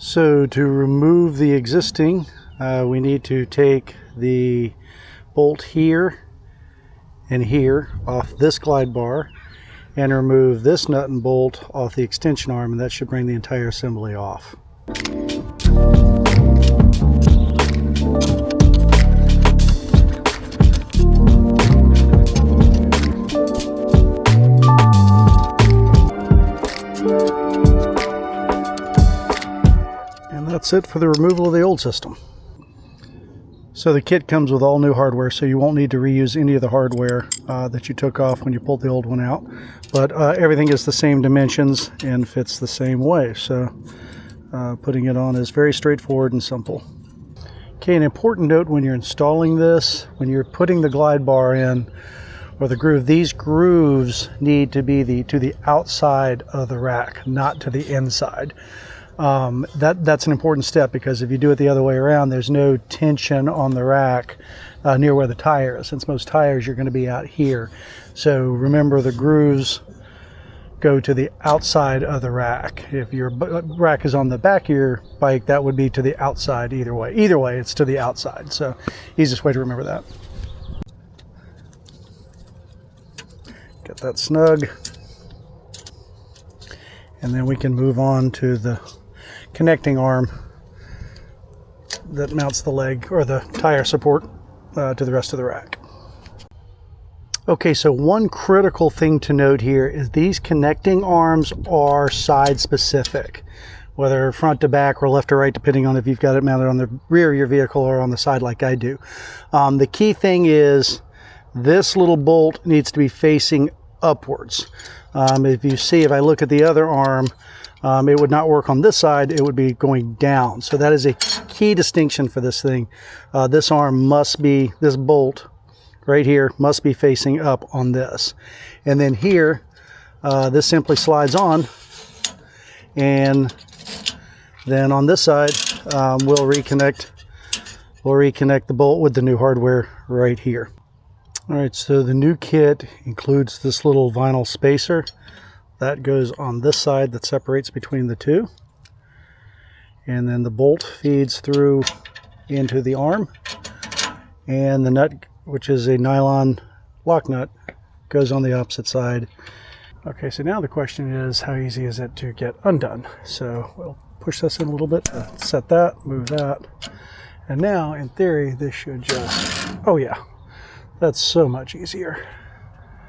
So to remove the existing, we need to take the bolt here and here off this glide bar and remove this nut and bolt off the extension arm, and that should bring the entire assembly off. And that's it for the removal of the old system. So the kit comes with all new hardware, so you won't need to reuse any of the hardware that you took off when you pulled the old one out. But everything is the same dimensions and fits the same way. So putting it on is very straightforward and simple. Okay, an important note when you're installing this, when you're putting the glide bar in, or the groove, these grooves need to be to the outside of the rack, not to the inside. That's an important step, because if you do it the other way around, there's no tension on the rack near where the tire is. Since most tires you're going to be out here. So remember, the grooves go to the outside of the rack. If your rack is on the back of your bike, that would be to the outside either way. Either way, it's to the outside. So easiest way to remember that. Get that snug. And then we can move on to the connecting arm that mounts the leg or the tire support to the rest of the rack. Okay, so one critical thing to note here is these connecting arms are side specific, whether front to back or left to right, depending on if you've got it mounted on the rear of your vehicle or on the side like I do. The key thing is this little bolt needs to be facing upwards. If I look at the other arm, it would not work on this side, it would be going down. So that is a key distinction for this thing. This bolt right here must be facing up on this. And then here, this simply slides on, and then on this side, we'll reconnect the bolt with the new hardware right here. All right, so the new kit includes this little vinyl spacer that goes on this side that separates between the two. And then the bolt feeds through into the arm. And the nut, which is a nylon lock nut, goes on the opposite side. Okay, so now the question is, how easy is it to get undone? So we'll push this in a little bit, set that, move that. And now, in theory, this should just, oh yeah, that's so much easier.